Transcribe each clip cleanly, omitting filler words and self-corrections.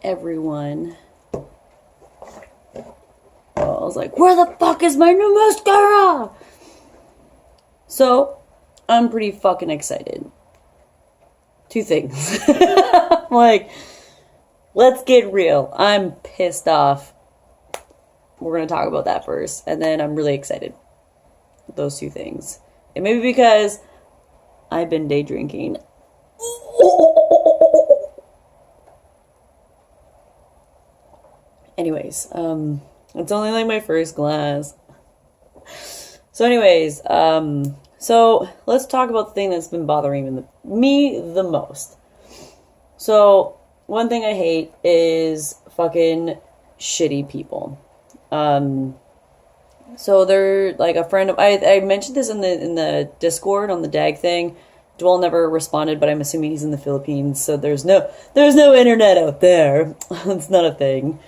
everyone. I was like, where the fuck is my new mascara? So, I'm pretty fucking excited. Two things. Like, let's get real. I'm pissed off. We're going to talk about that first. And then I'm really excited. Those two things. It may be because I've been day drinking. Anyways, it's only like my first glass. So anyways, so let's talk about the thing that's been bothering me the most. So one thing I hate is fucking shitty people. So they're like a friend of, I mentioned this in the Discord on the DAG thing. Dwell never responded, but I'm assuming he's in the Philippines, so there's no internet out there. It's not a thing.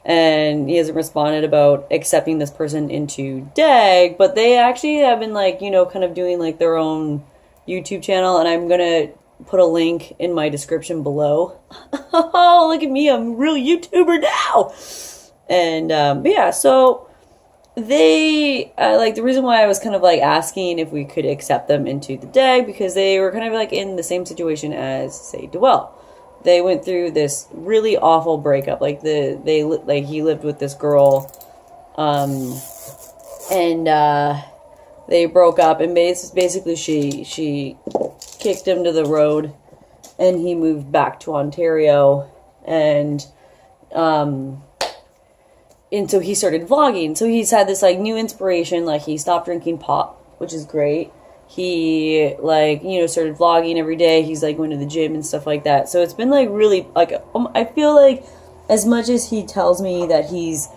And he hasn't responded about accepting this person into DAG, but they actually have been like, you know, kind of doing like their own YouTube channel, and I'm gonna put a link in my description below. Oh, look at me, I'm a real YouTuber now! And, but yeah, so they, like, the reason why I was kind of like asking if we could accept them into the DAG, because they were kind of like in the same situation as, say, Dwell. They went through this really awful breakup. Like he lived with this girl, and they broke up. And basically, she kicked him to the road, and he moved back to Ontario, and so he started vlogging. So he's had this like new inspiration. Like he stopped drinking pop, which is great. He, like, you know, started vlogging every day. He's, like, going to the gym and stuff like that. So it's been, like, really, like, I feel like as much as he tells me that he's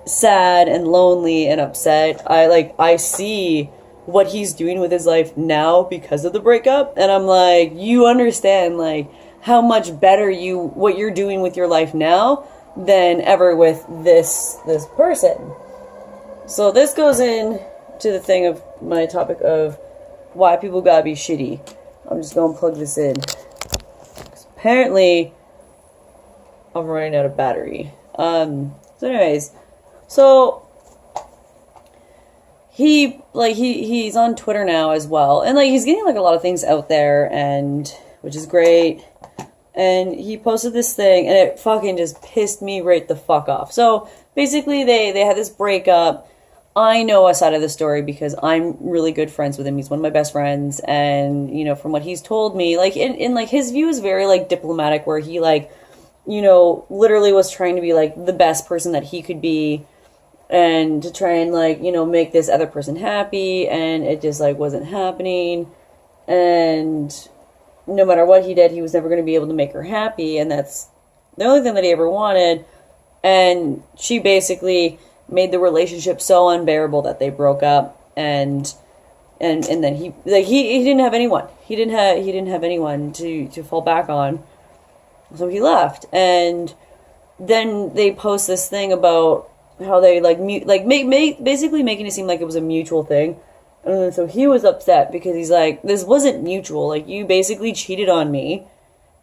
sad and lonely and upset, I see what he's doing with his life now because of the breakup. And I'm like, you understand, like, how much better what you're doing with your life now than ever with this person. So this goes in to the thing of my topic of why people gotta be shitty. I'm just gonna plug this in. Apparently, I'm running out of battery. So anyways, so he's on Twitter now as well, and like he's getting like a lot of things out there, and which is great. And he posted this thing, and it fucking just pissed me right the fuck off. So basically, they had this breakup. I know a side of the story because I'm really good friends with him. He's one of my best friends, and, you know, from what he's told me, like, in like, his view is very, like, diplomatic, where he, like, you know, literally was trying to be, like, the best person that he could be, and to try and, like, you know, make this other person happy, and it just, like, wasn't happening, and no matter what he did, he was never going to be able to make her happy, and that's the only thing that he ever wanted, and she basically made the relationship so unbearable that they broke up, and then he didn't have anyone. He didn't have anyone to fall back on. So he left, and then they post this thing about how they basically making it seem like it was a mutual thing. And then so he was upset because he's like, this wasn't mutual. Like, you basically cheated on me,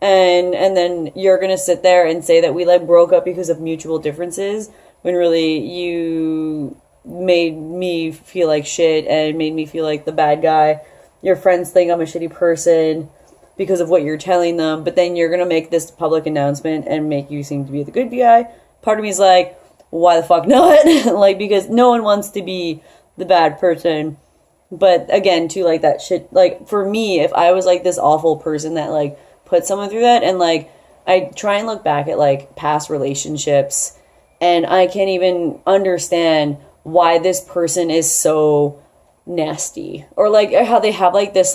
and then you're gonna sit there and say that we like broke up because of mutual differences, when really you made me feel like shit and made me feel like the bad guy. Your friends think I'm a shitty person because of what you're telling them, but then you're going to make this public announcement and make you seem to be the good guy. Part of me is like, why the fuck not? Like, because no one wants to be the bad person. But again, too, like, that shit, like, for me, if I was like this awful person that like put someone through that, and like I try and look back at like past relationships, and I can't even understand why this person is so nasty. Or like how they have like this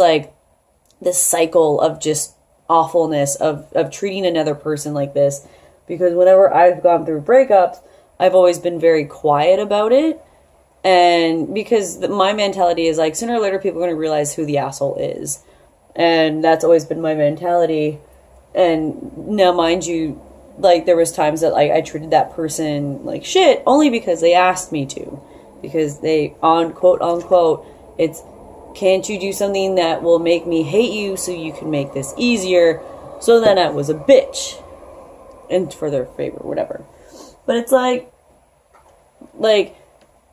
cycle of just awfulness of treating another person like this. Because whenever I've gone through breakups, I've always been very quiet about it. And because my mentality is like, sooner or later people are going to realize who the asshole is. And that's always been my mentality. And now, mind you, like, there was times that, like, I treated that person like shit only because they asked me to. Because they, on quote unquote, it's, can't you do something that will make me hate you so you can make this easier? So then I was a bitch. and for their favor, whatever. But it's like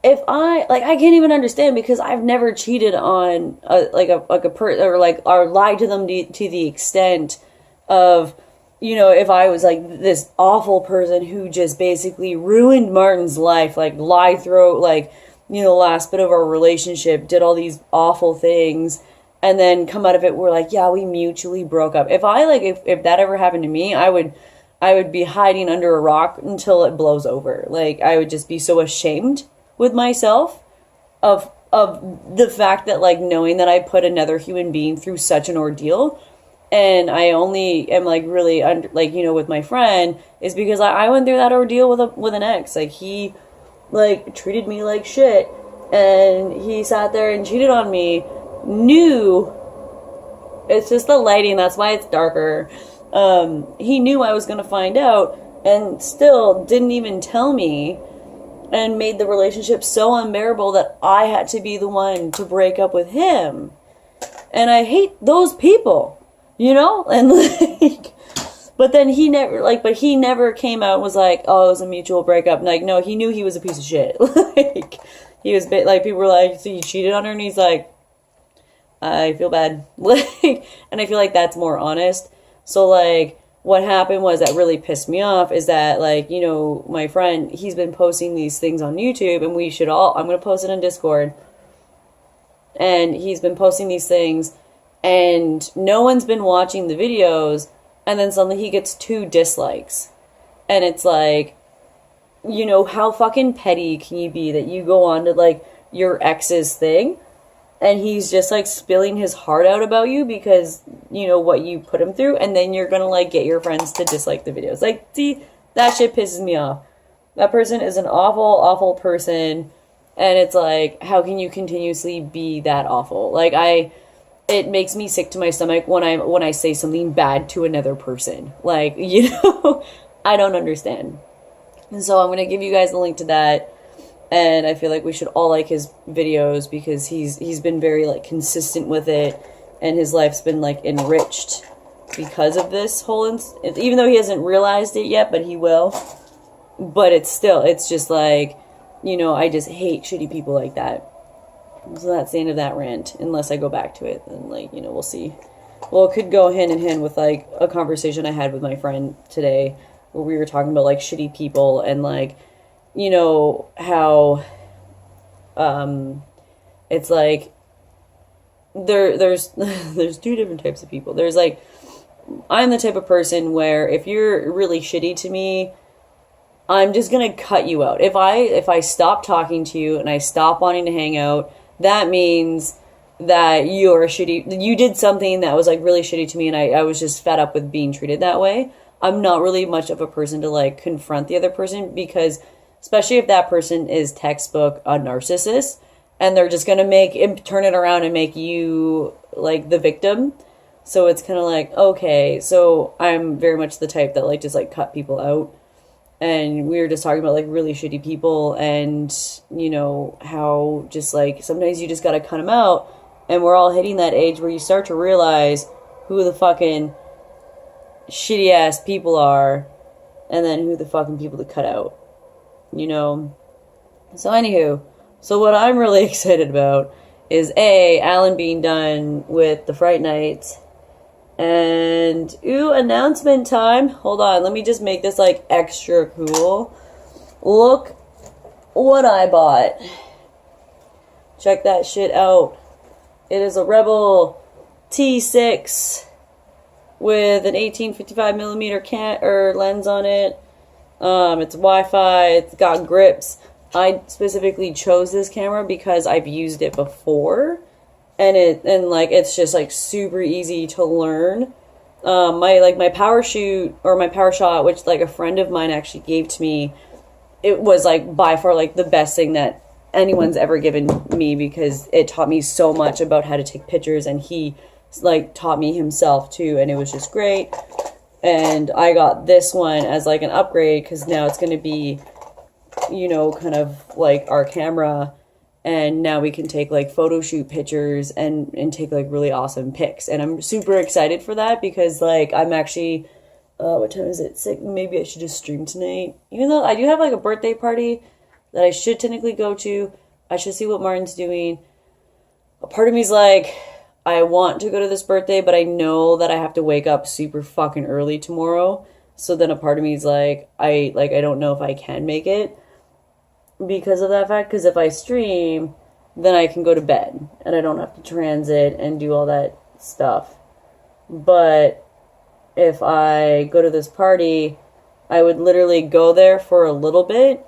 if I can't even understand, because I've never cheated on a person, or lied to them to the extent of, if I was like this awful person who just basically ruined Martin's life, like lied through, the last bit of our relationship, did all these awful things, and then come out of it, we're like, yeah, we mutually broke up. If that ever happened to me, I would be hiding under a rock until it blows over. Like, I would just be so ashamed with myself of the fact that, like, knowing that I put another human being through such an ordeal. And I only am like really with my friend, is because I went through that ordeal with an ex. Like, he treated me like shit, and he sat there and cheated on me. Knew, it's just the lighting, that's why it's darker. He knew I was gonna find out, and still didn't even tell me, and made the relationship so unbearable that I had to be the one to break up with him. And I hate those people. And but then he never came out and was like, oh, it was a mutual breakup. Like, no, he knew he was a piece of shit. He was people were like, so you cheated on her? And he's like, I feel bad. And I feel like that's more honest. So, what happened was, that really pissed me off, is that, my friend, he's been posting these things on YouTube, and I'm going to post it on Discord. And he's been posting these things, and no one's been watching the videos, and then suddenly he gets 2 dislikes. And it's like, how fucking petty can you be that you go on to, your ex's thing, and he's just, spilling his heart out about you because, what you put him through, and then you're gonna, get your friends to dislike the videos. See, that shit pisses me off. That person is an awful, awful person, and it's how can you continuously be that awful? It makes me sick to my stomach when I say something bad to another person. I don't understand. And so I'm going to give you guys the link to that. And I feel like we should all like his videos, because he's been very, consistent with it. And his life's been, enriched because of this whole even though he hasn't realized it yet, but he will. But it's just I just hate shitty people like that. So that's the end of that rant, unless I go back to it, then, we'll see. Well, it could go hand in hand with, a conversation I had with my friend today, where we were talking about, shitty people, and, how, it's there's 2 different types of people. There's, I'm the type of person where, if you're really shitty to me, I'm just gonna cut you out. If I stop talking to you, and I stop wanting to hang out, that means that you're shitty. You did something that was really shitty to me, and I was just fed up with being treated that way. I'm not really much of a person to confront the other person, because especially if that person is textbook a narcissist, and they're just gonna turn it around and make you the victim. So it's kind of okay. So I'm very much the type that just cut people out. And we were just talking about really shitty people, and how just sometimes you just gotta cut them out. And we're all hitting that age where you start to realize who the fucking shitty ass people are, and then who the fucking people to cut out. So anywho, so what I'm really excited about is Alan being done with the Fright Nights. And, announcement time. Hold on, let me just make this, extra cool. Look what I bought. Check that shit out. It is a Rebel T6 with an 18-55mm lens on it. It's Wi-Fi. It's got grips. I specifically chose this camera because I've used it before. And it's just super easy to learn. My power shoot, or my power shot, which a friend of mine actually gave to me, it was by far the best thing that anyone's ever given me, because it taught me so much about how to take pictures, and he taught me himself too, and it was just great. And I got this one as an upgrade, because now it's going to be kind of our camera. And now we can take photo shoot pictures and take really awesome pics. And I'm super excited for that, because I'm actually What time is it? 6. Maybe I should just stream tonight. Even though I do have like a birthday party that I should technically go to. I should see what Martin's doing. A part of me's like, I want to go to this birthday, but I know that I have to wake up super fucking early tomorrow. So then a part of me is like, I don't know if I can make it because of that fact. Because if I stream, then I can go to bed and I don't have to transit and do all that stuff. But if I go to this party, I would literally go there for a little bit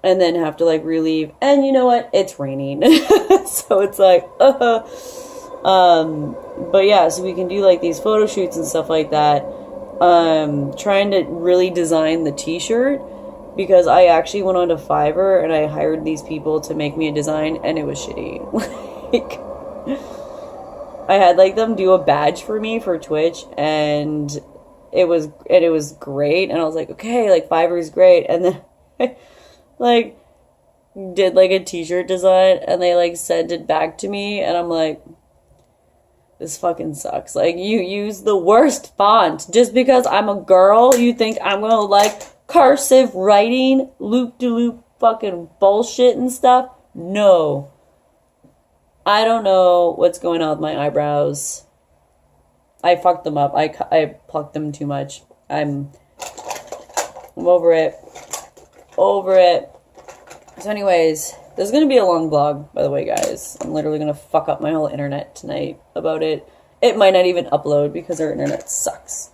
and then have to like relieve. And you know what? It's raining. So it's like, but yeah, so we can do like these photo shoots and stuff like that. Trying to really design the t-shirt because I actually went on to Fiverr and I hired these people to make me a design and it was shitty. Like, I had like them do a badge for me for Twitch and it was great and I was like, okay, like Fiverr is great. And then like did like a t-shirt design and they like sent it back to me and I'm like, this fucking sucks. Like, you use the worst font. Just because I'm a girl, you think I'm gonna like cursive writing, loop-de-loop fucking bullshit and stuff? No. I don't know what's going on with my eyebrows. I fucked them up. I plucked them too much. I'm over it. Over it. So anyways, this is going to be a long vlog, by the way, guys. I'm literally going to fuck up my whole internet tonight about it. It might not even upload because our internet sucks.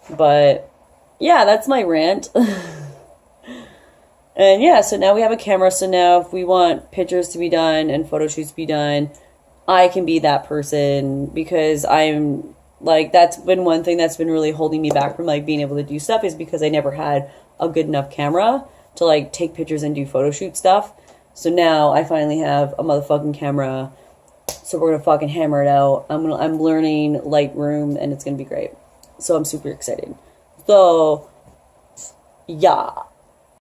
But, yeah, that's my rant. And, yeah, so now we have a camera. So now if we want pictures to be done and photo shoots to be done, I can be that person. Because I'm, like, that's been one thing that's been really holding me back from, like, being able to do stuff is because I never had a good enough camera to, like, take pictures and do photo shoot stuff. So now I finally have a motherfucking camera. So we're gonna fucking hammer it out. I'm learning Lightroom and it's gonna be great. So I'm super excited. So yeah.